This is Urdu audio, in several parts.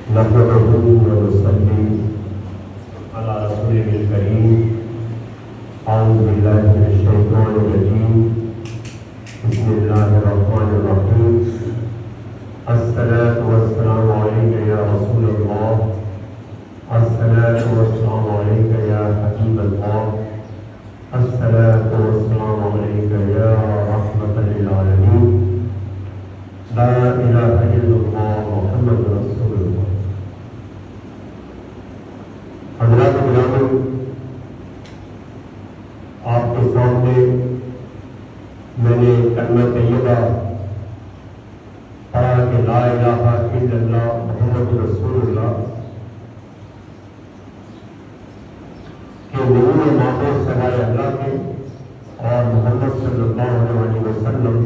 نحمده ونصلي على رسوله الكريم. أعوذ بالله من الشيطان الرجيم. بسم الله الرحمن الرحيم. الصلاة والسلام عليك يا رسول الله. الصلاة والسلام عليك يا حبيب الله. الصلاة والسلام عليك يا رحمة للعالمين. لا إله إلا الله محمد رسول الله. حضرات گرامی، آپ کے سامنے میں نے کلمہ طیبہ پڑھا کہ لا الہ الا اللہ محمد رسول اللہ کہ نہیں معبود سوائے اللہ کے اور محمد صلی اللہ علیہ وسلم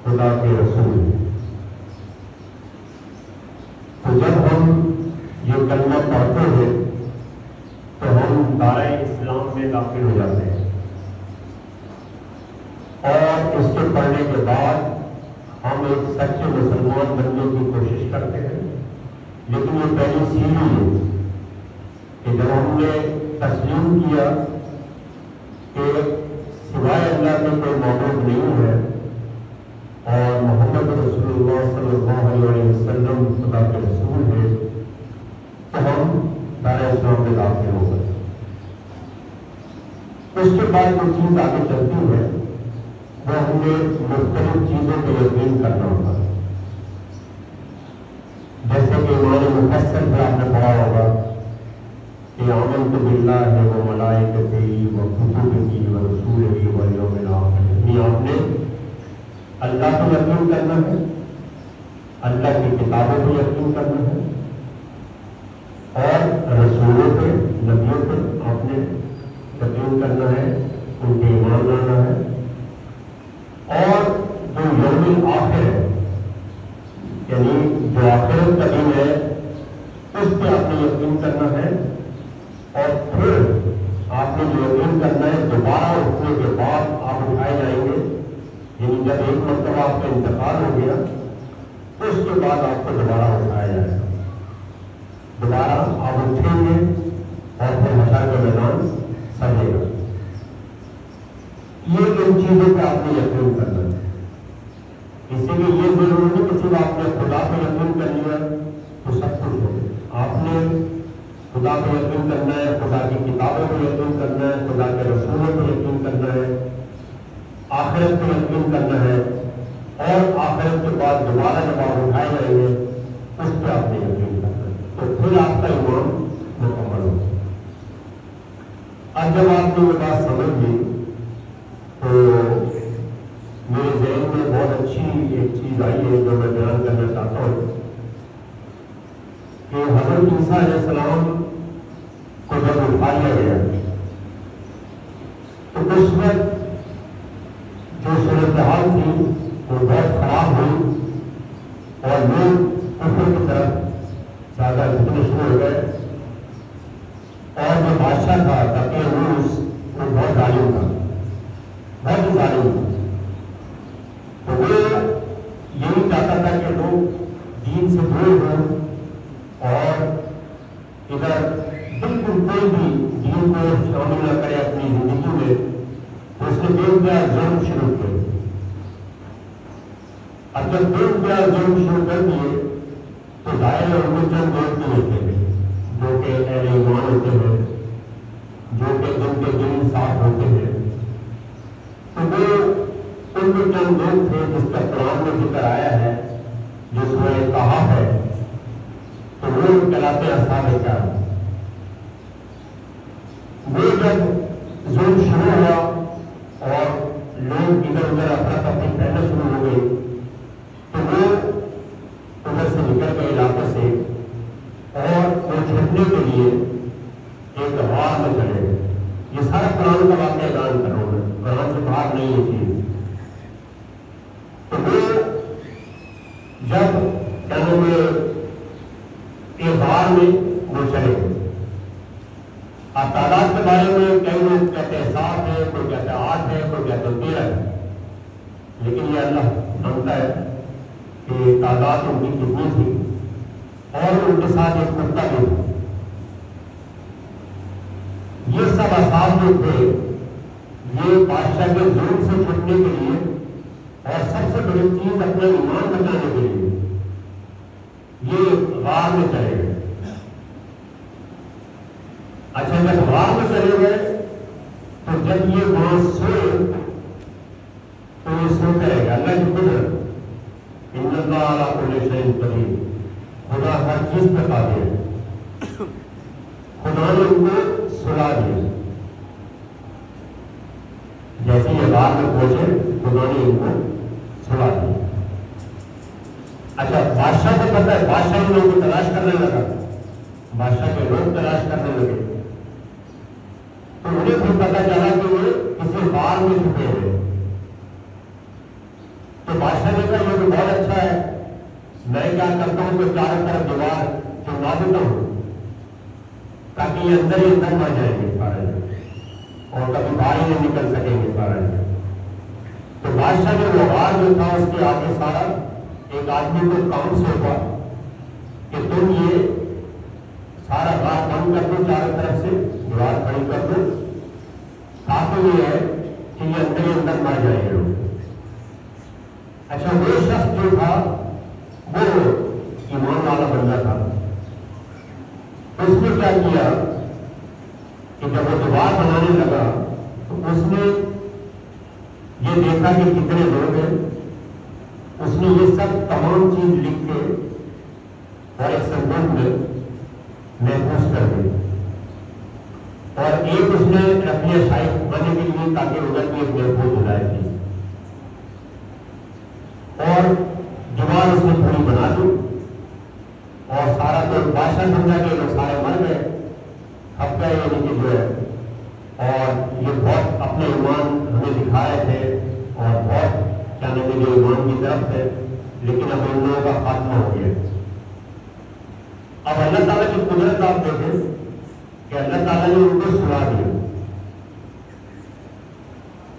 خدا کے رسول ہیں. تو جب ہم یہ کلمہ پڑھتے ہیں تو ہم دائرۂ اسلام میں داخل ہو جاتے ہیں، اور اس کے پڑھنے کے بعد ہم ایک سچے مسلمان بننے کی کوشش کرتے ہیں. لیکن یہ پہلی سیڑھی ہے کہ جب ہم نے تسلیم کیا کہ سوائے اللہ کے کوئی معبود نہیں ہے اور محمد رسول اللہ صلی اللہ علیہ وسلم خدا کے رسول ہے، تو ہم دائرۂ اسلام میں داخل ہو گئے. اس کے بعد جو چیز آگے چلتی ہے وہ ہمیں مختلف چیزوں پہ یقین کرنا ہوتا ہے. جیسے کہ ایمان مفصل پہ آپ نے پڑھا ہوگا کہ آمنت باللہ و ملائکتہ و کتبہ و رسولہ والیوم الآخر. یعنی آپ نے اللہ پہ یقین کرنا ہے، اللہ کی کتابوں پہ یقین کرنا ہے، اور رسولوں پہ، نبیوں پہ آپ نے یقین کرنا ہے، ان پہ ایمان لانا ہے، اور جو یوم الآخر ہے یعنی جو آخرت کا دن ہے اس پہ آپ نے یقین کرنا ہے. اور پھر آپ نے جو یقین کرنا ہے دوبارہ اٹھنے کے بعد آپ اٹھائے جائیں گے. یعنی جب ایک مرتبہ آپ کا انتقال ہو گیا تو اس کے بعد آپ کو دوبارہ اٹھایا جائے گا، دوبارہ آپ اٹھیں گے اور پھر حشر کا میدان سجے گا. یہ ان چیزوں پہ آپ نے یقین کرنا ہے. اسی لیے یہ ضروری نہیں کہ صرف آپ نے خدا پہ یقین کر لیا تو سب کچھ ہو گیا. آپ نے خدا پہ یقین کرنا ہے، خدا کی کتابوں پہ یقین کرنا ہے، خدا کے رسولوں پہ یقین کرنا ہے، آخرت پہ یقین کرنا ہے، اور آخرت کے بعد دوبارہ جب آپ اٹھائے جائیں گے اس پہ آپ نے یقین کرنا ہے. تو پھر آپ کا ایمان مکمل ہوگا. اب جب آپ نے یہ بات سمجھ لی تو میرے ذہن میں بہت اچھی ایک چیز آئی ہے جو میں بیان کرنا چاہتا ہوں کہ حضرت عیسیٰ علیہ السلام کو جب اٹھا لیا گیا تو اس وقت جو صورتحال تھی وہ بہت خراب ہوئی اور لوگ کفر کی طرف زیادہ جھکنے شروع ہو گئے. اور جو بادشاہ تھا دقیانوس وہ بہت ظالم تھا، بہت ہی ظالم تھا. تو وہ یہی چاہتا تھا کہ لوگ دین سے دور ہوں اور ادھر بالکل کوئی بھی دین کو شامل نہ کرے اپنی زندگی میں. تو اس نے بے انتہا ظلم شروع کیے. اب جب بے انتہا ظلم شروع کر دیے تو ظاہر ہے ان کو چند لوگ بھی ہوتے ہیں جو کہ اہل ایمان ہوتے ہیں، جو کہ جن کے دل صاف ہوتے ہیں. تو وہ ان کے چند لوگ تھے جس کا قرآن میں ذکر آیا ہے جو سورہ کہف ہے. تو وہ کہلاتے ہیں اصحاب کہف. وہ جب ظلم شروع ہوا اور لوگ ادھر ادھر افراتفری پھیلنا شروع ہو گئی تو وہ ادھر سے نکل گئے علاقے سے اور وہ چھٹنے کے لیے ایک غار میں چلے گئے. یہ سارا قرآن کا واقعہ بیان کر رہا ہوں میں، قرآن سے باہر نہیں یہ چیز. تو وہ جب کہنے میں ایک غار میں وہ چلے گئے. اب تعداد کے بارے میں کئی لوگ کہتے ہیں 7 ہے، کوئی کہتے ہیں 8 ہے، کوئی کہتے ہیں 13 ہے. لیکن یہ اللہ جانتا ہے کہ تعداد ان کی کتنی تھی. اور ان کے ساتھ ایک کتا بھی تھا. یہ سب اصحاب جو تھے یہ بادشاہ کے ظلم سے چھوٹنے کے لیے اور سب سے بڑی چیز اپنا ایمان بچانے کے لیے یہ غار میں چلے گئے. اچھا جب غار میں چلے گئے تو جب یہ وہاں سوئے تو یہ سوتے رہے گا. اللہ کی قدرت ان اللہ علی کل شیء قدیر، خدا ہر چیز پہ قادر ہے. خدا نے ان کو سلا دیا. جیسے یہ غار میں پہنچے خدا نے ان کو سلا دیا. اچھا بادشاہ کو پتہ ہے، بادشاہ ان لوگوں کو تلاش کرنے لگا، بادشاہ کے لوگ تلاش کرنے لگے تو انہیں بھی پتہ چلا کہ وہ کسی غار میں چھپے ہوئے. تو بادشاہ نے کہا یہ تو بہت اچھا ہے، میں کیا کرتا ہوں کہ چاروں طرف دیوار چڑھا دیتا ہوں تاکہ یہ اندر ہی اندر مر جائیں گے سارے اور کبھی باہر ہی نہیں نکل سکیں گے سارے. تو بادشاہ نے وہ غار جو تھا اس کے آگے سارا ایک آدمی کو کام سونپا کہ تم یہ سارا غار بند کر دو، چاروں طرف سے دیوار کھڑی کر دو تاکہ یہ ہے کہ یہ اندر ہی اندر مر جائیں گے لوگ. اچھا وہ شخص جو تھا وہ ایمان والا بندہ تھا. اس نے کیا کیا کہ جب وہ دیوار بنانے لگا تو اس نے یہ دیکھا کہ کتنے لوگ ہیں. اس نے یہ سب تمام چیز لکھ کے اور ایک صندوق میں محفوظ کر دی اور ایک اس نے رکھ لیا شاہد بننے کے لیے تاکہ ادھر کی ایک محفوظ ہو جائے تھی. اور دیوار اس نے پوری بنا دی اور سارا تو بادشاہ سمجھا کہ لوگ سارے مر گئے، اب گئے یعنی کہ جو ہے اور یہ بہت اپنے ایمان ہمیں دکھائے تھے اور بہت کہنے کے جو ایمان کی طرف تھے، لیکن اب ان لوگوں کا خاتمہ ہو گیا. اب اللہ تعالیٰ کی قدرت آپ دیکھیں کہ اللہ تعالیٰ نے ان کو سلا دیا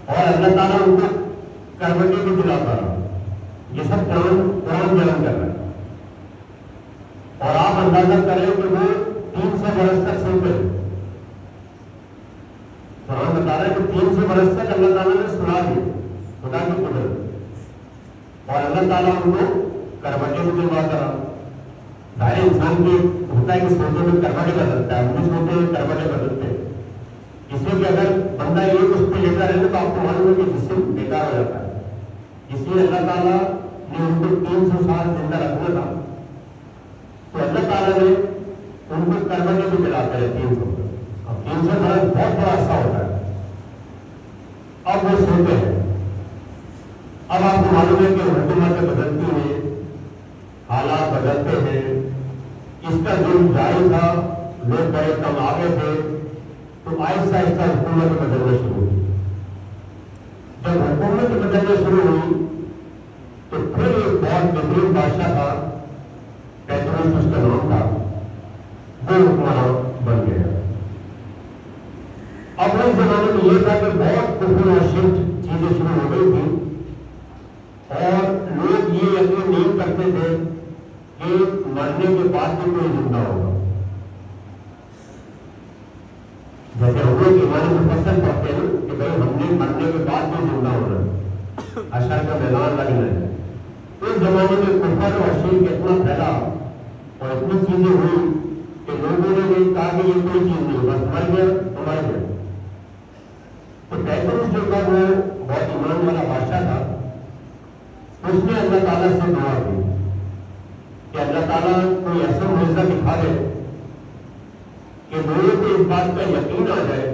اور اللہ تعالیٰ ان کو کروٹیں بھی دلاتا رہا. یہ سب قرآن بیان کر رہا ہے اور آپ اندازہ کریں کہ وہ 300 برس تک سوتے ہیں. قرآن بتا رہا ہے کہ 300 برس تک اللہ تعالیٰ نے سلا دیا، خدا کی قدرت. اور اللہ تعالیٰ ان کو کروٹیں بھی دلواتا رہا. ظاہر انسان کی ہوتا ہے کہ سوچے میں کروٹیں بدلتا ہے، ہم بھی سوچے میں کروٹیں بدلتے ہیں. اس لیے کہ اگر بندہ ایک اس پہ لیتا رہے تو آپ کو معلوم ہے کہ جسم بیکار ہو جاتا ہے. اس لیے اللہ تعالیٰ نے ان کو 300 سال زندہ رکھنا تھا تو اللہ تعالیٰ نے ان کو کروٹیں بھی دلاتے ہیں 300. اب 300 برس بہت بڑا عرصہ ہوتا ہے. اب وہ سوتے ہیں. اب آپ کو معلوم ہے کہ حکومتیں بدلتی ہیں، حالات بدلتے ہیں. اس کا جو جاری تھا لوگ بڑے کم آگے تھے تو آہستہ آہستہ حکومت بدلنا شروع ہوئی. جب حکومت بدلنا شروع ہوئی تو پھر ایک بہت بہترین بادشاہ تھا، پیتروس اس کا نام تھا، وہ حکمران بن گیا. اب اس زمانے میں یہ تھا کہ بہت کفر اور شرک چیزیں شروع ہو گئی تھی اور لوگ یہ یقین نہیں کرتے تھے کہ مرنے کے بعد بھی کوئی زندہ ہوگا. جیسے ہم لوگ ایمانی مفصل پڑھتے ہیں کہ بھائی ہم نے مرنے کے بعد بھی زندہ ہونا ہے، حشر کا میدان لگنا ہے. اس زمانے میں کفر اور شرک اتنا پھیلا اور اتنی چیزیں ہوئی کہ لوگوں نے یہ کہا کہ یہ کوئی چیز نہیں، بس مر گیا تو مر گیا. تو پیتروس جو تھا وہ بہت ایمان والا بادشاہ تھا. اس نے اللہ تعالیٰ سے دعا کی کہ اللہ تعالیٰ کوئی ایسا معجزہ دکھا دے کہ لوگوں کو اس بات کا یقین آ جائے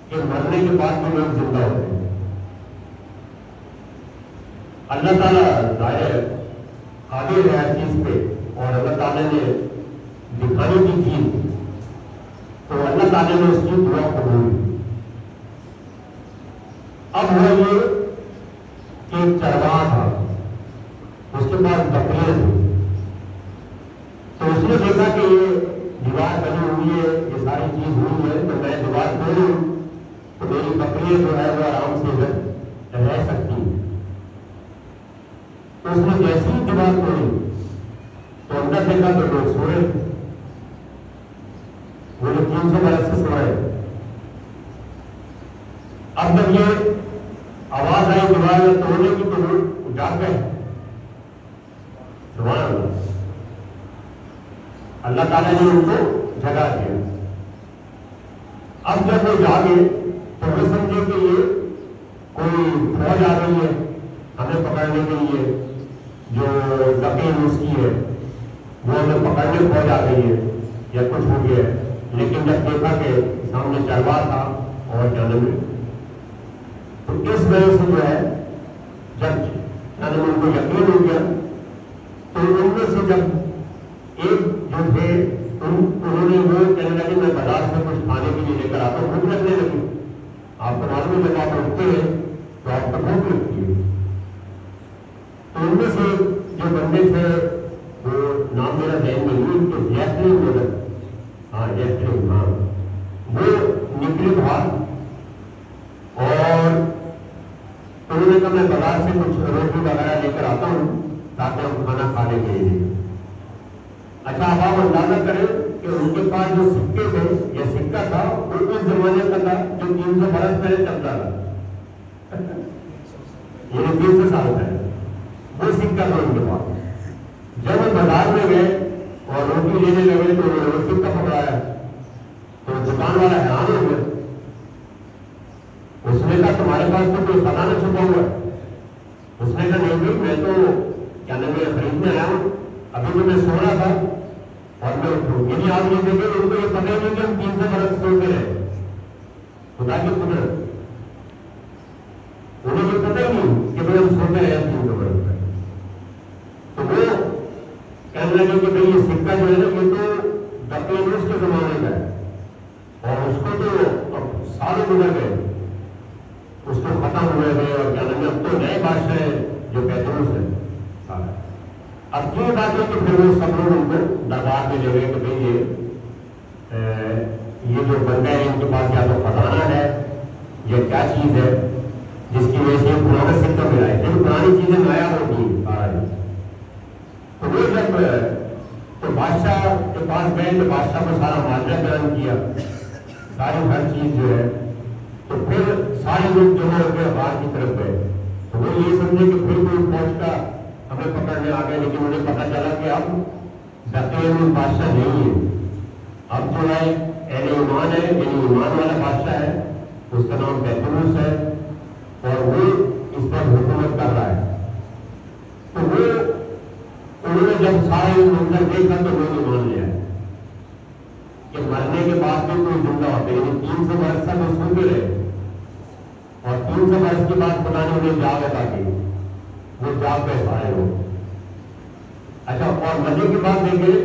کہ مرنے کے بعد بھی لوگ زندہ ہوتے ہیں. اللہ تعالیٰ ظاہر قادر ہے ہر چیز پہ اور اللہ تعالیٰ نے دکھانے کی چیز تو اللہ تعالیٰ نے اس کی دعا قبول کی. اب ہوا یہ کہ ایک چرواہا تھا، اس کے پاس بکریاں تھیں. تو اس نے دیکھا کہ یہ دیوار بنی ہوئی ہے، یہ ساری چیز ہوئی ہے، تو میں دیوار کھولوں تو میری بکریاں جو ہے وہ آرام سے ادھر رہ سکتی ہیں. تو اس نے جیسی ہی دیوار کھولی تو تو اندر دیکھا تو لوگ سو رہے تھے، وہ لوگ 300 برس سے سو رہے تھے۔ اب جب یہ آواز آئی دیوار توڑنے کی تو وہ جاگ گئے۔ سبحان اللہ، اللہ تعالیٰ نے ان کو جگا دیا۔ اب جب وہ جاگے تو وہ سمجھے کہ یہ کوئی فوج آ رہی ہے ہمیں پکڑنے کے لیے، جو لکیر اس کی ہے وہ ہمیں پکڑنے فوج آ گئی ہے یا کچھ ہو گیا ہے۔ لیکن جب دیکھا کہ سامنے چرواہ تھا اور جانب، تو اس وجہ سے جو ہے جب جانب ان کو یقین ہو گیا تو ان میں سے جب ایک جو تھے انہوں نے وہ کہنے لگے میں بازار سے کچھ کھانے کے لیے لے کر آتا ہوں، بھوک لگنے لگی۔ آپ کو معلوم ہے جب آپ اٹھتے ہیں تو آپ کو بھوک لگتی ہے۔ تو ان میں سے جو بندے تھے وہ نام میرا ذہن میں نہیں کہ جیسلین نظر، ہاں جیسلین، ہاں، وہ نکلے باہر اور انہوں نے کہا میں بازار سے کچھ روٹی وغیرہ لے کر آتا ہوں تاکہ ہم کھانا کھانے کے لیے۔ اچھا اب آپ اندازہ کریں کہ ان کے پاس جو سکے تھے یا سکہ تھا وہ اس زمانے کا تھا جو 300 برس پہلے چلتا تھا، یہ 300 سال پہلے وہ سکہ تھا ان کے پاس۔ جب وہ بازار میں گئے اور روٹی لینے لگے تو انہوں نے وہ سکہ پکڑایا تو دکان والا حیران ہو گیا۔ اس نے کہا تمہارے پاس تو کوئی خزانہ چھپا ہوا ہے؟ اس نے کہا نہیں بھائی میں تو کیا نام ہے خریدنے آیا ہوں، ابھی تو میں سو رہا تھا اور میں اٹھوں۔ یعنی آپ یہ دیکھیں ان کو یہ پتہ ہی نہیں کہ ہم 300 برس سوتے رہے، خدا کی قدرت، انہیں یہ پتہ ہی نہیں کہ ہم سوتے رہے 300 برس تک۔ تو وہ کہنے لگے کہ بھائی یہ سکہ جو ہے نا یہ تو دقیانوس کے زمانے کا ہے اور اس کو تو اب سال گزر گئے، اس کو ختم ہوئے گئے اور کیا نام ہے اب تو نئے بادشاہ ہیں جو پیتروس ہے۔ اب یہ بات ہے کہ پھر وہ سب لوگ ان کو دربار میں لے گئے کہ بھائی یہ جو بندہ ہے ان کے پاس یا تو خزانہ ہے یا کیا چیز ہے جس کی وجہ سے یہ پرانا سکہ ملا ہے، کیونکہ پرانی چیزیں نایاب ہوتی ہیں سارا دن۔ تو وہ جب تو بادشاہ کے پاس گئے تو بادشاہ کو سارا معاملہ بیان کیا، ساری ہر چیز جو ہے، تو پھر سارے لوگ جمع ہو کے باہر کی طرف گئے۔ تو وہ یہ سمجھے کہ پھر کوئی فوج کا ہمیں پکڑنے آ گئے، لیکن انہیں پتا چلا کہ اب دقیانوس بادشاہ نہیں ہے، اب جو ہے اہل ایمان ہے، یعنی ایمان والا بادشاہ ہے، اس کا نام پیتروس ہے اور وہ اس پر حکومت کر رہا ہے۔ تو وہ انہوں نے جب سارا یہ منظر دیکھا تو انہوں نے مان لیا کہ مرنے کے بعد بھی کوئی زندہ ہوتے، یعنی 300 برس تک وہ سوتے رہے اور 300 برس کے بعد خدا نے انہیں جاگ عطا کی، وہ جاگ گئے سارے لوگ۔ اچھا اور مزے کی بات دیکھیں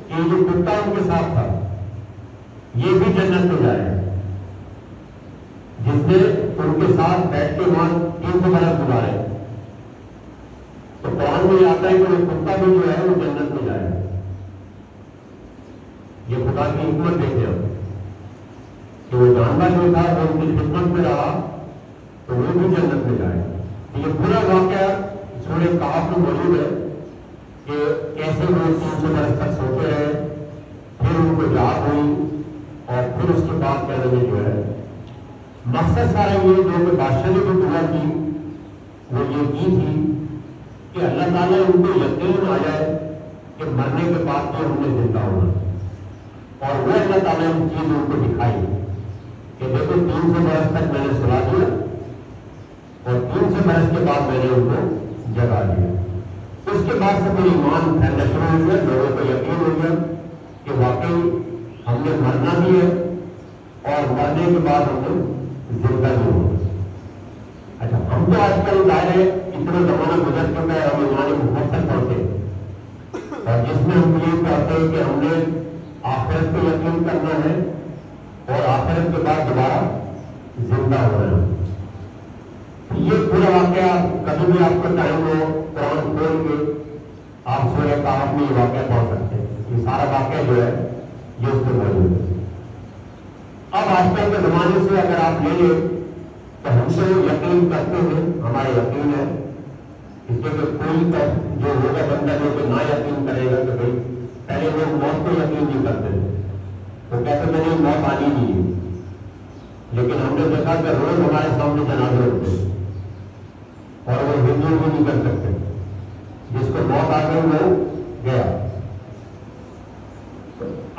کہ جو کتا ان کے ساتھ تھا یہ بھی جنت میں جائے گا، جس نے ان کے ساتھ بیٹھ کے وہاں 300 برس گزارے۔ تو قرآن میں یہ آتا ہے کہ وہ کتا بھی جو ہے وہ جنت میں جائے گا۔ یہ خدا کی حکمت دیکھتے ہو کہ وہ جانور جو تھا وہ ان کی خدمت میں رہا تو وہ بھی جنت میں جائے گا۔ یہ پورا واقعہ سورہ کہف میں موجود ہے کہ کیسے وہ 300 برس تک سوتے رہے، پھر ان کو جاگ ہوئی اور پھر اس کے بعد کہنے میں جو ہے مقصد سارا یہ جو کہ بادشاہ نے جو دعا کی وہ یہ کی تھی کہ اللہ تعالیٰ ان کو یقین آ جائے کہ مرنے کے بعد تو ہم نے زندہ ہونا، اور وہ اللہ تعالیٰ ان چیز ان کو دکھائی کہ دیکھو 300 برس تک میں نے سلا دیا اور 300 برس کے بعد میں نے ان کو جگا دیا۔ اس کے بعد سے پھر ایمان پھیلنا شروع ہو گیا، لوگوں کو یقین ہو گیا کہ واقعی ہم نے مرنا بھی ہے اور مرنے کے بعد ہم نے زندہ بھی ہونا۔ اچھا ہم تو آج کل ظاہر ہے اتنا زمانہ گزر چکا ہے، ہم ایمان مفصل پڑھتے اور جس میں ہم یہ کہتے ہیں کہ ہم نے آخرت پہ یقین کرنا ہے اور آخرت کے بعد دوبارہ زندہ ہونا ہے۔ یہ پورا واقعہ کبھی بھی آپ کو ٹائم ہو قرآن کھول کے آپ سورہ کہف میں یہ واقعہ پڑھ سکتے ہیں، یہ سارا واقعہ جو ہے یہ اس میں موجود ہے۔ اب آج کل کے زمانے سے اگر آپ لے لیں تو ہم تو یقین کرتے ہیں، ہمارا یقین ہے، اس لیے کہ کوئی جو ہوگا بندہ جو کہ نہ یقین کرے گا کہ بھائی لوگ موت کو یقین نہیں کرتے تھے، وہ کہتے تھے نہیں موت آنی نہیں ہے، لیکن ہم نے دیکھا کہ روز ہمارے سامنے جنازے ہوتے اور وہ ہندو بھی نہیں کر سکتے، جس کو موت آ گئی وہ گیا۔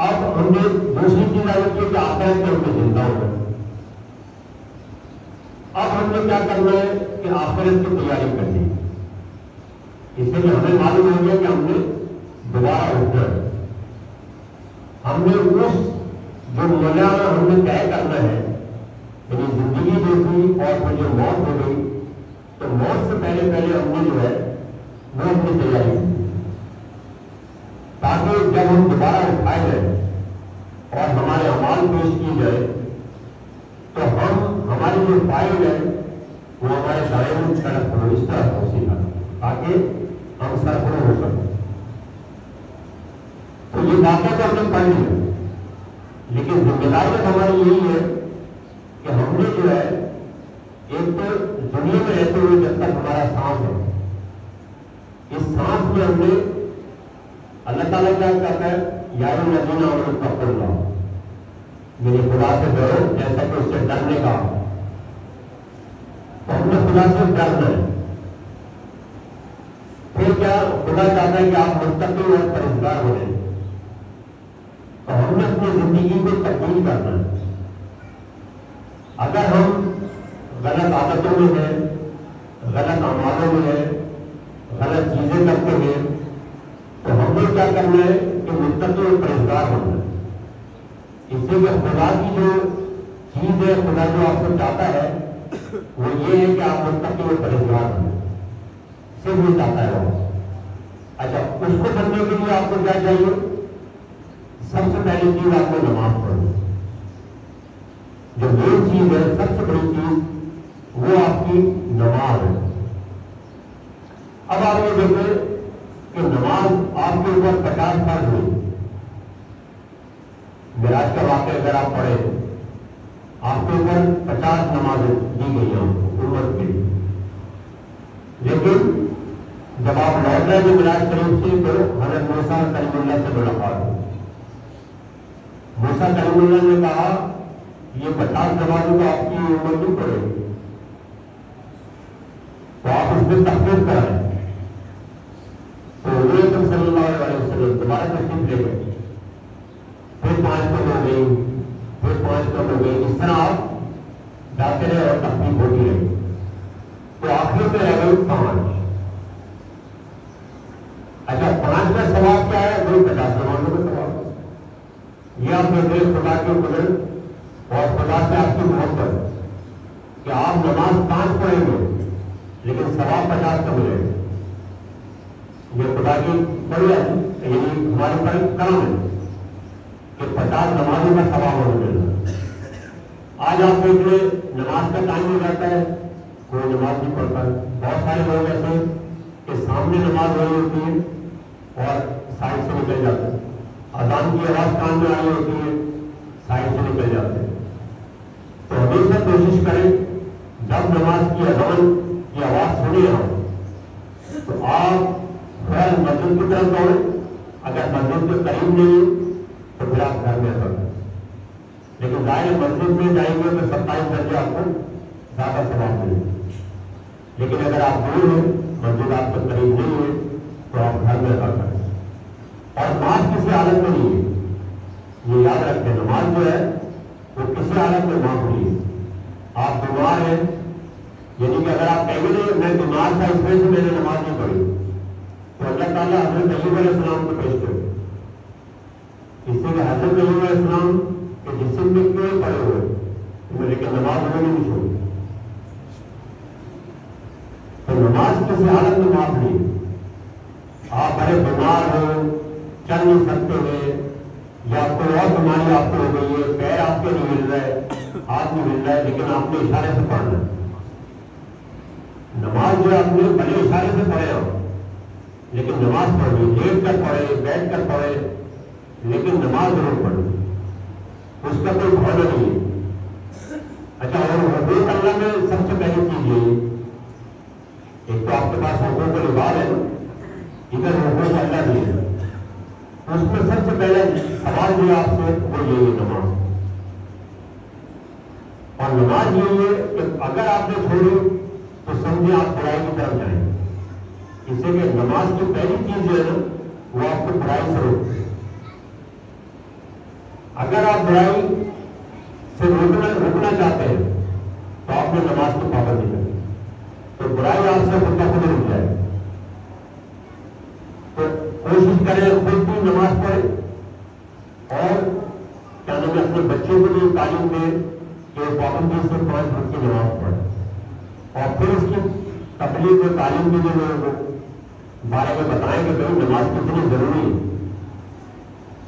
اب ہم نے دوسری چیز آئی کہ آخرت میں ہم نے زندہ ہونا، اب ہم نے کیا کرنا ہے کہ آخرت کی تیاری کرنی ہے، اس لیے ہمیں معلوم ہو گیا کہ ہم نے دوبارہ اٹھنا ہے، ہم نے اس جو معیار ہم نے طے کرنا ہے، یعنی زندگی جو تھی اور پھر جو موت ہو گئی، تو موت سے پہلے ہم نے جو ہے وہ اپنی تیاری کی، تاکہ جب ہم دوبارہ اٹھائے جائیں اور ہمارے اعمال پیش کی جائے تو ہماری جو فائل ہے وہ ہمارے دائیں طرف ہو، اس طرف ہو سیدھا، تاکہ ہم سرفراہ ہو سکیں۔ تو یہ باتیں تو ہم نے پڑھ لی ہے، لیکن ذمہ داری ہماری یہی ہے کہ ہم نے جو ہے ایک تو دنیا میں رہتے ہوئے جب تک ہمارا سانس ہے، اس سانس میں ہم نے اللہ تعالیٰ کیا کہتا ہے یا الذین آمنوا اتقوا اللہ، میرے خدا سے ڈرو جیسا کہ اس سے ڈرنے کا، تو ہم نے خدا سے ڈرنا ہے۔ پھر کیا خدا چاہتا ہے کہ آپ متقی اور پرہیزگار ہو جائیں، تو ہم نے اپنی زندگی کو تبدیل کرنا ہے۔ اگر ہم غلط عادتوں میں ہیں، غلط اعمالوں میں ہیں، غلط چیزیں کرتے ہیں، تو ہم نے کیا کرنا ہے کہ متقی اور پرہیزگار ہونا ہے۔ اس سے کہ خدا کی جو چیز ہے، خدا جو آپ سے چاہتا ہے وہ یہ ہے کہ آپ متقی اور پرہیزگار ہوں، صرف یہ چاہتا ہے وہ۔ اچھا، اس کو کرنے کے لیے آپ کو کیا چاہیے؟ سب سے پہلی چیز آپ کو نماز پڑھنا، جو مین چیز ہے، سب سے بڑی چیز وہ آپ کی نماز ہے۔ اب آپ یہ دیکھیں کہ نماز آپ کے اوپر 50 فرض ہوئی، معراج کا واقعہ اگر آپ پڑھیں آپ کے اوپر 50 نمازیں دی گئی ہیں امت کے لیے، لیکن جب آپ لوٹ رہے تھے معراج شریف سے تو حضرت موسیٰ کلیم اللہ سے ملاقات ہوئی۔ موسیٰ کلیم اللہ نے کہا یہ 50 نمازیں تو آپ کی امت نہیں پڑھے گی، تو آپ اس میں تخفیف کرائیں۔ تو حضور اکرم صلی اللہ علیہ وسلم دوبارہ تشریف لے گئے، پھر 5 کم ہو گئی، پھر 5 کم ہو گئی، اس طرح آپ جاتے رہے اور تخفیف ہوتی رہی، تو آخر میں رہ گئی 5۔ اچھا، 5 کا ثواب کیا ہے؟ وہی 50 نمازوں کا ثواب۔ یہ آپ دیکھ رہے خدا کے قدرت اور خدا سے آپ کی محبت کہ آپ نماز 5 پڑھیں گے لیکن ثواب 50 کا ملے گا۔ یہ خدا کی بڑی یعنی ہمارے پر کرم ہے کہ 50 نمازوں کا ثواب ہمیں مل رہا ہے۔ آج آپ دیکھ لیں نماز کا ٹائم ہو جاتا ہے، کوئی نماز نہیں پڑھتا ہے۔ بہت سارے لوگ ایسے ہیں کہ سامنے نماز ہو رہی ہوتی ہے اور سائڈ سے نکل جاتے ہیں، اذان کی آواز کان میں آ رہی ہوتی ہے، سائڈ سے نکل جاتے ہیں۔ تو ہمیشہ کوشش کریں جب نماز کی اذان کی آواز سنیں آپ تو آپ خیر مسجد کی طرف دوڑیں، اگر مسجد کے قریب نہیں ہے تو پھر آپ گھر میں اثر کریں، لیکن ظاہر مسجد میں جائیں گے تو 27 درجے آپ کو زیادہ ثواب ملے گا، لیکن اگر آپ دور ہیں، مسجد آپ کے قریب نہیں ہے تو آپ گھر میں اثر کریں۔ اور نماز کسی حالت میں نہیں ہے، یہ یاد رکھیں، نماز جو ہے وہ کسی حالت میں معاف نہیں ہے۔ آپ بیمار ہیں، یعنی کہ اگر آپ کہیں گے میں بیمار تھا اس وجہ سے میں نے نماز نہیں پڑھی، تو اللہ تعالیٰ حضرت ایوب علیہ السلام کو پیش کرے، اس سے کہ حضرت ایوب علیہ السلام کے جسم میں کیوں پڑے ہوئے لیکن نماز انہوں نے نہیں چھوڑی۔ تو نماز کسی حالت میں معاف نہیں، آپ بڑے بیمار ہو، چل نہیں سکتے ہیں، یا کوئی اور بیماری آپ کو ہو گئی ہے، پیر آپ کے نہیں مل رہا ہے، ہاتھ نہیں مل رہا ہے، لیکن آپ نے اشارے سے پڑھنا ہے نماز جو آپ نے بڑے اشارے سے پڑھے ہو، لیکن نماز پڑھنی، لیٹ کر پڑھے، بیٹھ کر پڑھے، لیکن نماز ضرور پڑھنی، اس کا کوئی بھاؤ نہیں ہے۔ اچھا، اور حقوق اللہ میں سب سے پہلی چیز یہ ایک تو آپ کے پاس حقوق العباد ہے، ادھر حقوق اللہ بھی ہے۔ اس میں سب سے پہلے سوال جو آپ سے وہ یہی ہے نماز. اور نماز یہی ہے کہ اگر آپ نے چھوڑی تو سمجھے آپ برائی کی طرف جائیں. اس سے کہ نماز کی پہلی چیز جو ہے نا وہ آپ کو برائی سے روکتی ہے. اگر آپ برائی سے روکنا چاہتے ہیں تو آپ نے نماز کو پابندی کرنی. تو برائی آپ سے خود بخود رک جائے. تو کوشش کریں خود بھی نماز پڑھیں اور کیا نام ہے اپنے بچوں کو بھی تعلیم دیں کہ پابندی سے 5 وقت کی نماز پڑھیں. اور پھر اس کی تبلیغ و تعلیم کے لیے لوگوں کو بارے میں بتائیں کہ بھائی نماز کتنی ضروری ہے.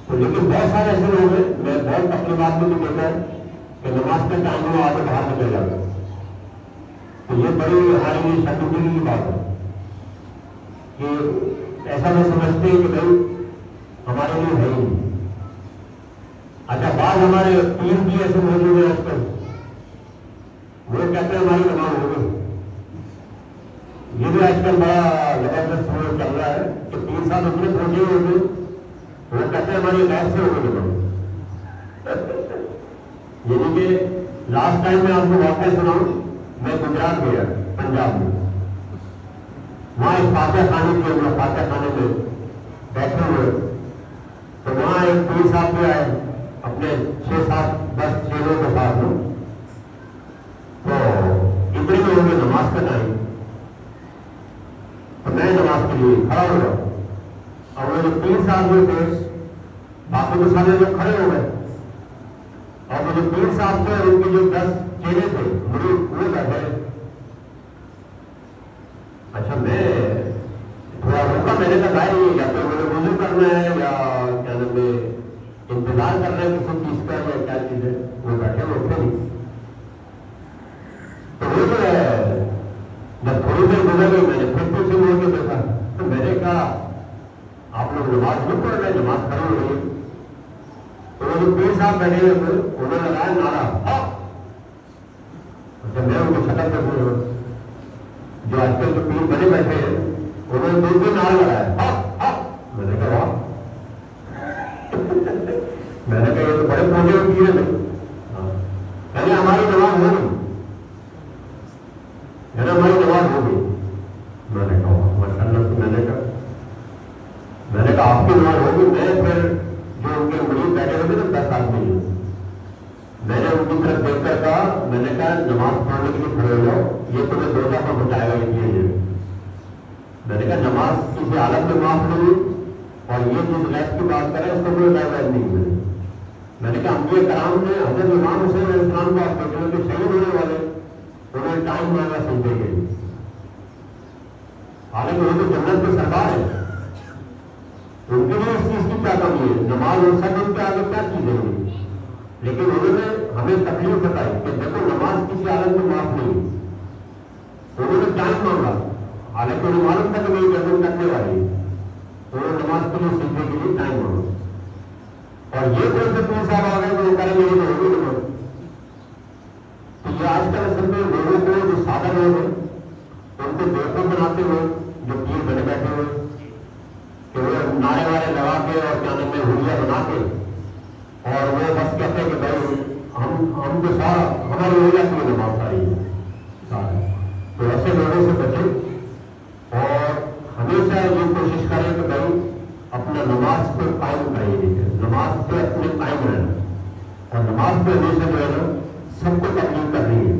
تو لیکن بہت سارے ایسے لوگ ہیں, میں بہت تقریبات میں بھی دیکھا ہے کہ نماز کا ٹائم ہوا آگے باہر نکل جاتا ہے. تو یہ بڑی ہمارے لیے شرمندگی کی بات ہے کہ ایسا میں سمجھتے ہیں کہ بھائی ہمارے لیے ہے ہی نہیں. اچھا بعض ہمارے پیر بھی ایسے موجود ہیں آج کل, وہ کہتے ہیں ہماری نماز ہو گئی. یہ بھی آج کل بڑا زبردست چل رہا ہے کہ پیر صاحب اتنے پہنچے ہوئے تھے, وہ کہتے ہیں ہماری غیر سے ہو گئی نماز. یعنی کہ لاسٹ ٹائم میں آپ کو واقعہ سناؤں, میں گجرات گیا پنجاب میں, وہاں ایک فاتح خانے کے اندر فاتح خانے میں بیٹھے ہوئے, تو وہاں ایک پیر صاحب بھی آئے اپنے 6 7 10 چیلوں کے ساتھ میں. تو اتنے میں ہو گئے نماز کا ٹائم, تو میں نماز کے لیے کھڑا ہو گیا. اور وہ جو 3 صاحب ہوئے تھے باقی تو سارے لوگ کھڑے ہو گئے, اور وہ جو 3 صاحب تھے ان کے جو 10 چیلے تھے وہ بیٹھے. اچھا میں تھوڑا روکا, میں نے کہا ظاہر یہ یا تو مجھے وضو کرنا ہے یا کیا نام ہے انتظار کرنا ہے کسی چیز کا یا کیا چیز ہے. وہ بیٹھے وہ اٹھے نہیں. تو وہ جو ہے جب تھوڑی دیر گزر گئی میں نے پھر پیچھے مڑ کے دیکھا, تو میں نے کہا آپ لوگ نماز نہیں پڑھ رہے, نماز کھڑی ہو رہی ہے. تو وہ جو پیر صاحب بیٹھے ہوئے تھے انہوں نے لگایا نعرہ. اچھا میں ان کو شکل پہ جو آج کل جو پیر بنے بیٹھے ہیں انہوں نے 2 نعرہ لگایا. میں نے کہا میں نے کہا یہ تو بڑے پہنچے ہوئے پیر ہیں. کہنے ہماری نماز ہو گئی, ہماری نماز ہو گئی. میں نے کہا ماشاء اللہ. میں نے کہا آپ کی نماز ہوگی. میں پھر جو ان کے مرید بیٹھے ہوئے تھے نا 10 آدمی, میں نے ان کی طرف دیکھ کر کہا, میں نے کہا نماز پڑھنے کے لیے کھڑے ہو جاؤ, یہ تمہیں 2 دفعہ بچائے گا یہ چیز. میں نے کہا نماز کسی حالت میں معاف نہیں, اور یہ جس غیب کی بات کرے اس کو کوئی غیب نہیں ملے. میں نے کہا انبیاء کرام نے حضرت امام حسین علیہ السلام کو آپ دیکھ رہے کہ شہید ہونے والے انہوں نے ٹائم مانگا سجدے کے لیے, حالانکہ وہ تو جنت کے سردار ہے. ان کے لیے اس چیز کی کیا کمی ہے؟ نماز اور سب ان کے آگے کیا چیزیں ہوئی. لیکن انہوں نے ہمیں تکلیف بتائی کہ دیکھو نماز کسی حالت میں معاف نہیں. انہوں نے ٹائم مانگا, حالانکہ انہیں معلوم تھا کہ میری گردن کٹنے والی ہے. انہوں نے نماز کے لیے سیکھنے کے لیے ٹائم مانگا. اور یہ کوئی سے پیر صاحب آ گئے تو وہ کریں گے یہ ہوگی نماز. تو یہ آج کل اصل میں لوگوں کو جو سادہ لوگ ہیں ان کو بیوقوف بناتے ہوئے جو پیر بنے بیٹھے ہوئے کہ وہ نعرے وارے لگا کے اور کیا نام ہے ہولیا بنا کے اور وہ بس کہتے ہیں کہ بھائی ہم جو سارا ہماری ہولیا کی نماز ساری ہے. تو ایسے لوگوں سے بچیں اور ہمیشہ یہ کوشش کریں کہ بھائی اپنا نماز پہ قائم کریں. نماز پہ اپنے قائم رہنا, اور نماز پہ ہمیشہ جو ہے نا سب کو تکلیف کرنی ہے.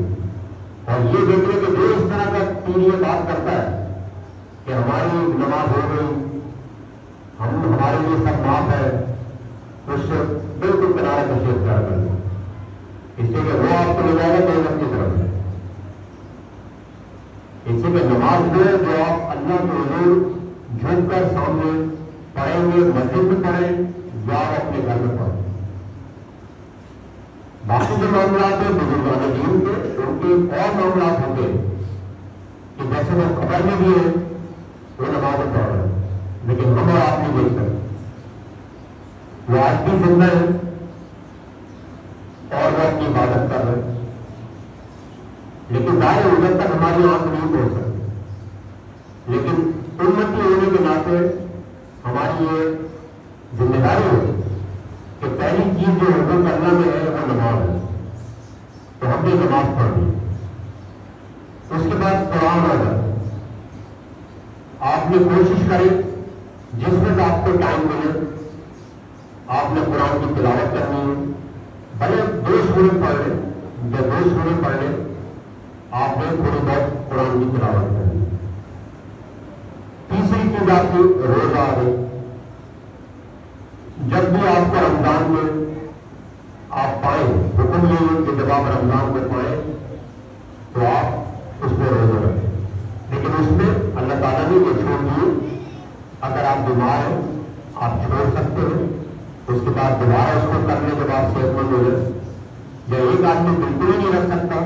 اور یہ دیکھیں کہ جو اس طرح کا پیر یہ بات کرتا ہے کہ ہماری نماز ہو گئی, ہمارے لیے سب معاف ہے, اس سے بالکل کنارے کشی اختیار کر دیں. اس سے کہ وہ آپ کو لے جائے گا تو اپنی طرف ہے. اس سے کہ نماز جو ہے جو آپ اللہ کے حضور جھک کر سامنے پڑھیں گے, مسجد میں پڑھیں یا آپ اپنے گھر میں پڑھیں. باقی جو معاملات ہیں بزرگان دین کے ان کے اور معاملات ہوتے ہیں کہ جیسے وہ خبر میں بھی ہے وہ نماز پڑھ رہے ہیں, لیکن ہم اور آپ نہیں دیکھ سکتے. وہ آج بھی زندہ ہے اور وہ اپنی عبادت کر رہے ہیں, لیکن ظاہر ادھر تک ہماری آنکھ نہیں پہنچ سکتی. لیکن امتی ہونے کے ناطے ہماری یہ ذمہ داری ہے کہ پہلی چیز جو حکم کرنا میں ہے وہ نماز ہے، تو ہم نے نماز پڑھنی، اس کے بعد قرآن ہوگا۔ آپ نے کوشش کریں جس وقت آپ کو ٹائم ملے آپ نے قرآن کی تلاوت کرنی ہے، بھلے 2 سورت پڑھ لیں، جب 2 سورت پڑھ لیں آپ نے تھوڑی بہت قرآن کی تلاوت کرنی ہے۔ تیسری چیز آپ کی روزہ آ گئی، جب بھی آپ کو رمضان میں آپ پائیں، حکم یہ ہے کہ جب آپ رمضان میں پائیں تو آپ اس میں روزہ رکھیں، لیکن اس میں اللہ تعالیٰ نے یہ چھوڑ دیے اگر آپ بیمار ہیں آپ چھوڑ سکتے ہیں، اس کے بعد دوبارہ اس کو کرنے کے بعد صحت مند ہو جائے، یا ایک آدمی بالکل ہی نہیں رکھ سکتا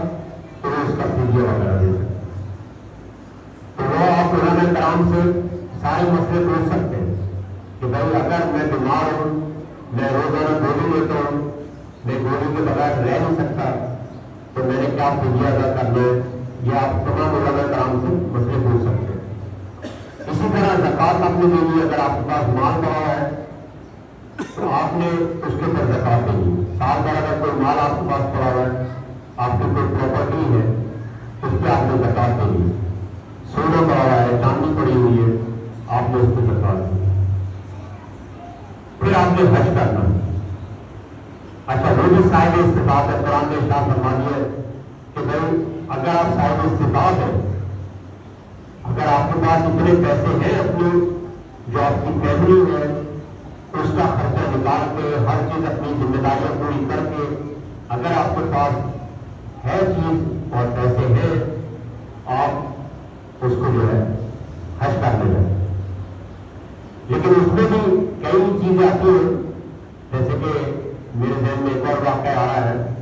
تو وہ اس کا فدیہ وغیرہ دے سکتا، تو وہ آپ علماء کرام سے سارے مسئلے پوچھ سکتے ہیں کہ بھائی اگر میں بیمار ہوں، میں روزانہ گولی لیتا ہوں، میں گولی کے بغیر رہ نہیں سکتا، تو میں نے کیا فدیہ ادا کرنا ہے، یہ آپ تمام علماء کرام سے مسئلے پوچھ سکتے ہیں۔ اسی طرح زکوٰۃ آپ نے دینی ہے، اگر آپ کے پاس مال پڑا ہے تو آپ نے اس کے اوپر زکوٰۃ دینی ہے۔ سال بھر اگر کوئی مال آپ کے پاس پڑا ہوا ہے، آپ کی کوئی پراپرٹی ہے، اس پہ آپ نے زکوٰۃ دینی ہے۔ سونا پڑا ہوا ہے، چاندی پڑی ہوئی ہے، آپ نے اس پہ زکوٰۃ دینی ہے۔ پھر آپ نے حج کرنا ہے۔ اچھا، وہ بھی صاحب استطاعت ہے، قرآن نے ارشاد فرما دیا ہے کہ بھائی اگر آپ صاحب استطاعت ہیں، اگر آپ کے پاس اتنے پیسے ہیں اپنی جو آپ کی فیملی ہے اس کا خرچہ نکال کے ہر چیز اپنی ذمہ داریاں پوری کر کے اگر آپ کے پاس ہے چیز اور پیسے ہیں، آپ اس کو جو ہے حج کرنے جائیں۔ لیکن اس میں بھی کئی چیزیں آتی ہیں، جیسے کہ میرے ذہن میں ایک اور واقعہ آ رہا ہے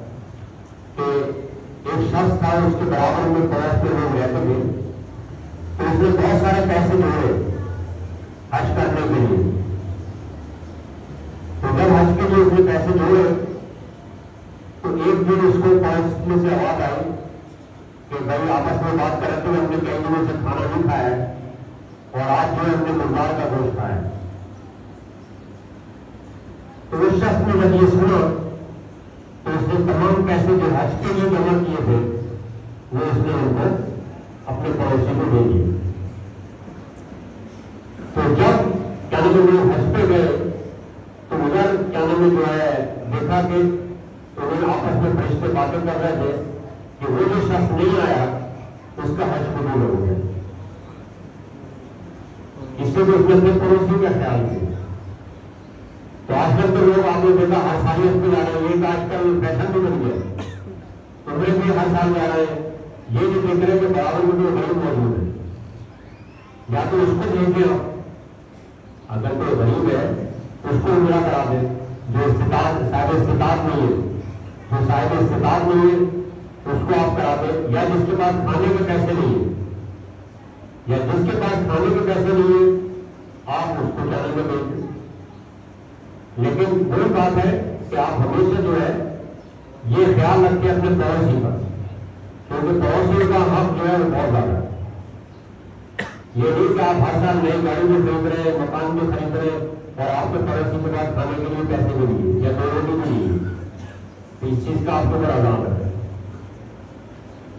کہ ایک شخص تھا، اس کے برابر میں پڑوس کے لوگ رہتے تھے، تو اس نے بہت سارے پیسے جوڑے حج کرنے کے لیے۔ تو جب حج کے لیے اس نے پیسے جوڑے تو ایک دن اس کو پڑوس میں سے آواز آئی کہ بھائی آپس میں بات کریں تو ہم نے کئی دنوں سے کھانا نہیں کھایا ہے اور آج جو ہے ہم نے مردار کا گوشت کھایا ہے۔ تو اس شخص نے جب یہ سنا تو اس نے تمام پیسے جو حج کے لیے جمع کیے تھے وہ اس نے ان کو اپنے پڑوسی کو دے دیے۔ تو جب کیا نام ہے حج پہ گئے تو ادھر کیا نام ہے جو ہے دیکھا کہ انہوں نے آپس میں فرشتے باتیں کر رہے تھے کہ وہ جو شخص نہیں آیا اس کا حج قبول ہو گیا۔ اس سے بھی اس نے اپنے پڑوسی کا خیال کیا۔ تو آج کل تو لوگ آپ نے دیکھا ہر سال اس پہ جا رہے ہیں، یہ آج کل فیشن بھی بن گیا، عمرے بھی ہر سال جا رہے ہیں۔ یہ نہیں دیکھ رہے کہ برابر میں جو غریب موجود ہے، یا تو اس کو بھیج دیں، اگر کوئی غریب ہے اس کو عمرہ کرا دیں، جو صاحب استطاعت نہیں ہے، جو صاحب استطاعت نہیں ہے اس کو آپ کرا دیں، یا جس کے پاس کھانے کے پیسے نہیں ہے، یا جس کے پاس کھانے کے پیسے نہیں ہے آپ اس کو جانے میں بھیج دیں۔ لیکن وہی بات ہے کہ آپ ہمیشہ جو ہے یہ خیال رکھیں اپنے پڑوسی پر، کیونکہ پڑوسی کا حق جو ہے وہ بہت زیادہ ہے۔ یہ نہیں کہ آپ ہر سال نئی گاڑی میں خرید رہے، مکان میں خرید رہے اور آپ کے پڑوسی کے پاس کھانے کے لیے پیسے بھی نہیں ہے یا 2 روٹی بھی نہیں ہے، تو اس چیز کا آپ کو بڑا عذاب ہے۔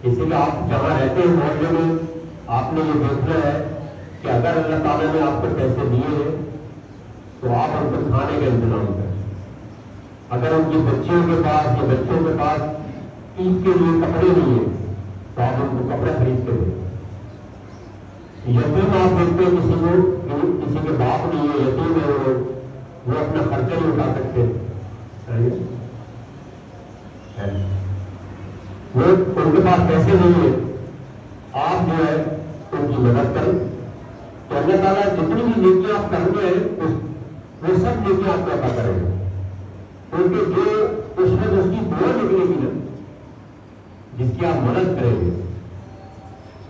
اسی لیے آپ جہاں رہتے ہیں محلے میں آپ نے یہ دیکھنا ہے کہ اگر اللہ تعالیٰ نے آپ کو پیسے دیے ہیں تو آپ ان کو کھانے کا انتظام کریں۔ اگر ان کی بچیوں کے پاس یا بچوں کے پاس عید کے لیے کپڑے نہیں ہیں تو آپ ان کو کپڑے خرید کے دیں۔ یتیم آپ دیکھتے ہیں کسی کو، کسی کے باپ نہیں ہے، یتیم ہے، وہ اپنا خرچہ نہیں اٹھا سکتے، وہ ان کے پاس پیسے نہیں ہیں، آپ جو ہے ان کی مدد کریں تو اللہ تعالیٰ جتنی بھی نیکیاں آپ کر رہے ہیں وہ سب نیکیاں آپ کو عطا کریں گے، کیونکہ جو اس وقت اس کی دعا نکلے گی نا جس کی آپ مدد کریں گے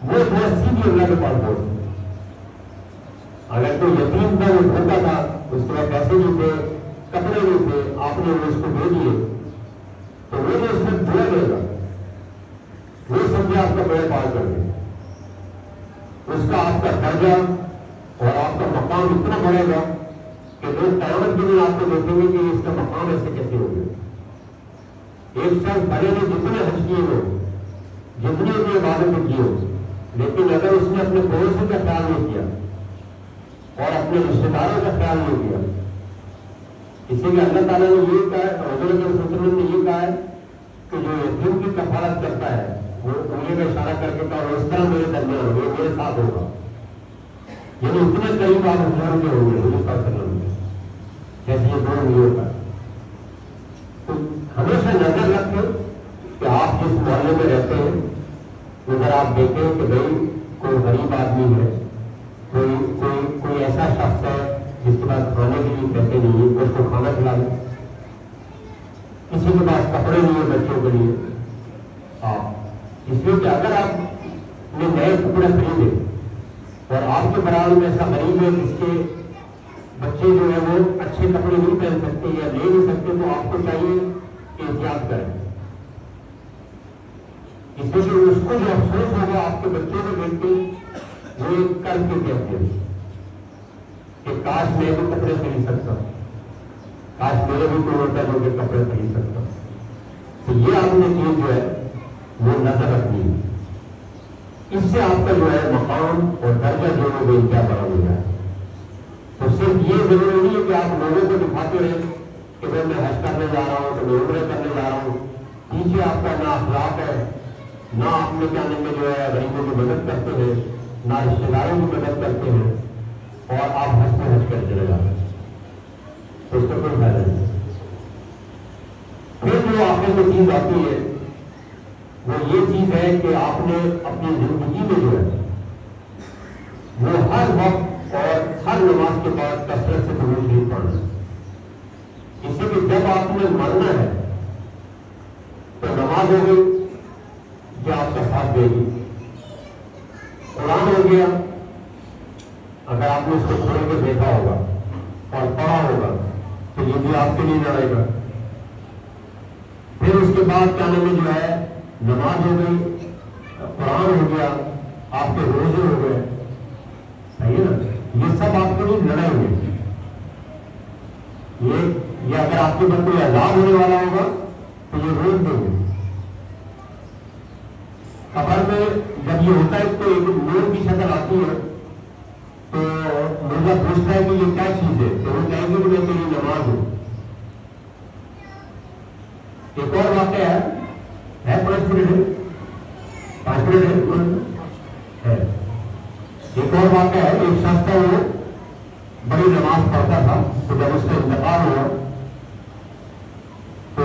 وہ دعا سیدھی اللہ کے پاس پہنچ۔ اگر کوئی یتیم تھا وہ بھوکا تھا، اس کے بعد پیسے نہیں تھے، کپڑے نہیں تھے، آپ نے وہ اس کو دے دیے تو وہ جو اس میں دعا دے گا وہ سمجھے آپ کا بیڑا پار کر دے، اس کا آپ کا درجہ اور آپ کا مقام اتنا بڑھے گا کہ لوگ قیامت کے دن آپ کو دیکھیں گے کہ اس کا مقام ایسے کیسے ہو گیا. ایک شخص بھلے نے جتنے حج کیے ہو، جتنی بھی عبادتیں کی ہو، لیکن اگر اس نے اپنے پڑوسی کا خیال نہیں کیا اور اپنے رشتے داروں کا خیال نہیں کیا، اسی لیے اللہ تعالیٰ نے یہ کہا ہے، حضور صلی اللہ علیہ وسلم نے یہ کہا ہے کہ جو یتیم کی کفالت کرتا ہے وہ انگلی کا اشارہ کر کے کہا اس طرح میرے درمیان ہوگا، میرے ساتھ ہوگا. یعنی اتنے قریب آپ حضور کے ہوں گے حضور صلی اللہ علیہ وسلم کے، جیسے یہ دو انگلیوں کا. تو ہمیشہ نظر رکھیں کہ آپ جس محلے میں رہتے ہیں ادھر آپ دیکھیں کہ بھائی کوئی غریب آدمی ہے، کوئی ایسا شخص ہے جس کے پاس کھانے کے لیے پیسے نہیں ہیں، اس کو کھانا کھلا دیں. کسی کے پاس کپڑے نہیں ہیں بچوں کے لیے، اس لیے کہ اگر آپ نے نئے کپڑے خریدے اور آپ کے برابر میں ایسا غریب ہے جس کے بچے جو ہے وہ اچھے کپڑے نہیں پہن سکتے یا لے نہیں سکتے، تو آپ کو چاہیے کہ احتیاط کریں. اس لیے کہ اس کو جو افسوس ہوگا آپ کے بچوں کو دیکھ کے وہ ایک کر کے کہتے ہیں کہ کاش میں بھی کپڑے خرید سکتا، کاش میرے بھی کوئی ہوتا جو کہ کپڑے خرید سکتا. تو یہ آپ نے چیز جو ہے وہ نظر رکھنی ہے. اس سے آپ کا جو ہے مقام اور درجہ جو ہے وہ انتہا بڑا ہو جائے. تو صرف یہ ضروری نہیں ہے کہ آپ لوگوں کو دکھاتے رہیں کہ بھائی میں حج کرنے جا رہا ہوں تو میں عمرے کرنے جا رہا ہوں. پیچھے آپ کا نہ اخلاق ہے، نہ آپ نے کیا نام جو ہے غریبوں کی مدد کرتے ہیں، نہ رشتے داروں کی مدد کرتے ہیں، اور آپ حج پہ حج کر چلے جاتے ہیں، تو اس کا کوئی فائدہ نہیں. پھر جو آخر میں چیز آتی ہے وہ یہ چیز ہے کہ آپ نے اپنی زندگی میں جو ہے وہ ہر وقت اور ہر نماز کے بعد کثرت سے درود شریف پڑھنا. اس سے کہ جب آپ نے مرنا ہے تو نماز ہو گئی جو آپ کا ساتھ دے گی، قرآن ہو گیا اگر آپ نے اس کو کھول کے دیکھا ہوگا اور پڑھا ہوگا تو یہ بھی آپ کے لیے لڑے گا. پھر اس کے بعد کیا نام جو ہے نماز ہو گئی، قرآن ہو گیا، آپ کے روزے ہو گئے، صحیح ہے نا. یہ سب آپ کے لیے لڑے ہوئے. یہ اگر آپ کے اوپر کوئی عذاب ہونے والا ہوگا تو یہ روک دیں گے. قبر میں جب یہ ہوتا ہے تو ایک نور کی شکل آتی ہے تو مردہ پوچھتا ہے کہ یہ کیا چیز ہے، تو وہ کہیں گے کہ میں تیری نماز ہوں. ایک اور واقعہ ہے 5 منٹ ہے. ایک اور واقعہ ہے، ایک شخص تھا وہ بڑی نماز پڑھتا تھا، تو جب اس کا انتقال ہوا تو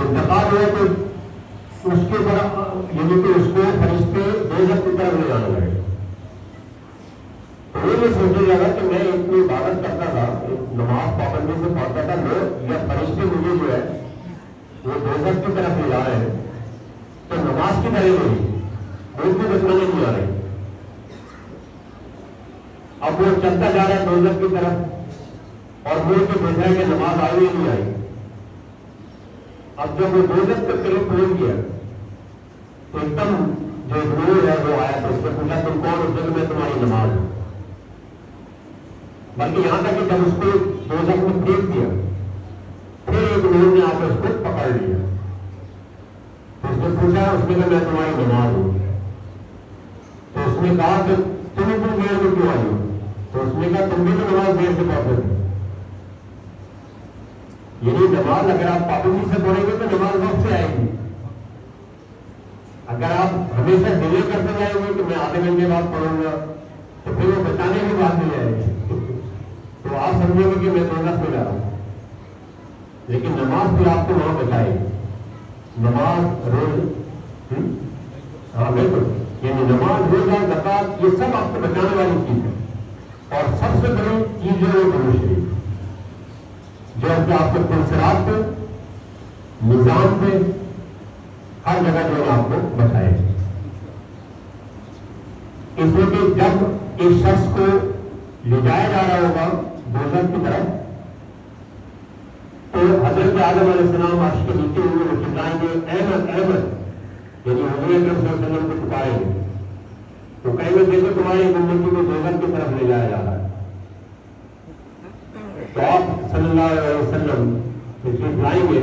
اس کے اوپر یعنی کہ اس کو فرشتے دوزخ کی طرف لے جانے لگے. تو وہ یہ سوچنے لگا کہ میں اتنی عبادت کرتا تھا، نماز پابندی سے پڑھتا تھا، لوگ یا فرشتے مجھے جو ہے وہ دوزخ کی طرف لے جا رہے ہیں، تو نماز کی طرح نہیں ان کو بچانے نہیں آ رہے. اب وہ چلتا جا رہا ہے دوزخ کی طرف اور مڑ کے دیکھ رہا ہے کہ نماز آئی ہی نہیں آئی. اب جب وہ دوزخ کے قریب پہنچ گیا تو ایک دم جو نور ہے وہ آیا تو اس نے پوچھا تم کون؟ اس نے میں تمہاری نماز ہوں. بلکہ یہاں تک کہ جب اس کو دوزخ میں پھینک دیا پھر ایک نور نے آ کے اس کو پکڑ لیا. تو اس نے پوچھا، اس نے کہا میں تمہاری نماز ہوں. تو اس نے کہا کہ تم دیر میں کیوں آئی ہو؟ تو اس نے کہا تم بھی تو نماز دیر سے پڑھتے تھے. یعنی نماز اگر آپ پابندی سے پڑھیں گے تو نماز وقت سے آئے گی. اگر آپ ہمیشہ ڈیلے کرتے جائیں گے کہ میں آدھے گھنٹے بعد پڑھوں گا تو پھر وہ بچانے کی بات نہیں آئے گی. تو آپ سمجھیں گے کہ میں دوزخ میں جا رہا ہوں. لیکن نماز پھر آپ کو وہاں بچائے گی. نماز روز ہاں بالکل، یعنی نماز روزہ زکات یہ سب آپ کو بچانے والی چیز ہے. اور سب سے بڑی چیز ہے وہ درود شریف جو ہے کہ آپ کے پنصرات پہ، نظام پہ، ہر جگہ جو ہے آپ کو بچائے. اس لیے کہ جب ایک شخص کو لے جایا جا رہا ہوگا دوزخ کی طرف تو حضرت آدم علیہ السلام عرش کے نیچے ہوئے وہ چلائیں گے احمد احمد، یعنی حضور اکرم صلی اللہ علیہ وسلم کو پکاریں گے. تو کہیں گے دیکھو تمہاری امتی کو دوزخ کی طرف لے جایا جا رہا ہے. تو آپ صلی اللہ علیہ وسلم تشریف لائیں گے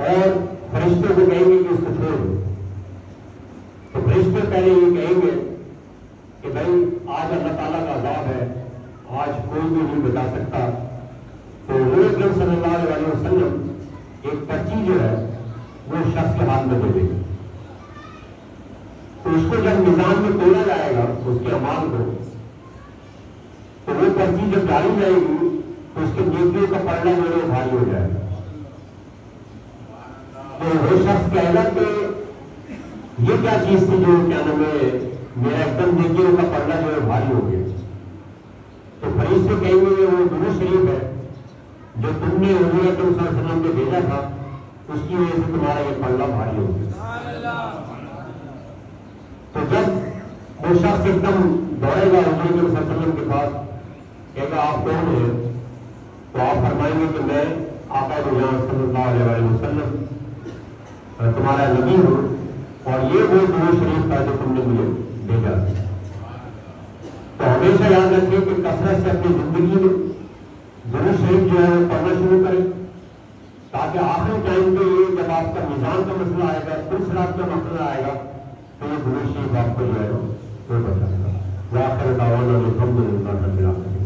اور فرشتوں کو کہیں گے کہ اس کو چھوڑ دو، تو فرشتے پہلے یہ کہیں گے کہ بھائی آج اللہ تعالیٰ کا عذاب ہے، آج کوئی بھی نہیں بتا سکتا. تو نبی اکرم صلی اللہ علیہ وسلم ایک پرچی جو ہے وہ شخص کے ہاتھ میں دے دیں گے. تو اس کو جب نظام میں تولا جائے گا اس کے اعمال کو، تو وہ پرچی جب ڈالی جائے گی تو اس کے نیکیوں کا پلڑا جو ہے بھاری ہو جائے گا. تو وہ شخص کہے گا کہ یہ کیا چیز تھی جو کیا نام ہے میرا ایک دم نیکیوں کا پلڑا جو ہے بھاری ہو گیا. تو فرشتے کہیں گے وہ درود شریف ہے جو تم نے حضور اکرم صلی اللہ علیہ وسلم کو بھیجا تھا، اس کی وجہ سے تمہارا یہ پلڑا بھاری ہو گیا. تو جب وہ شخص ایک دم دوڑے گا حضور اکرم صلی اللہ علیہ وسلم کے پاس، کہے گا آپ کون ہیں؟ تو آپ فرمائیں گے کہ میں آقا جان صلی اللہ علیہ وسلم تمہارا نبی ہوں، اور یہ وہ درود شریف تھا جو تم نے مجھے بھیجا. تو ہمیشہ یاد رکھیں کہ کثرت سے اپنی زندگی میں درود شریف جو ہے وہ پڑھنا شروع کریں، تاکہ آخری ٹائم پہ یہ جب آپ کا میزان کا مسئلہ آئے گا، پلسرات کا مسئلہ آئے گا، تو یہ درود شریف آپ کو جو ہے وہ بچائے گا. وآخر دعوانا الحمد للہ رب العالمین.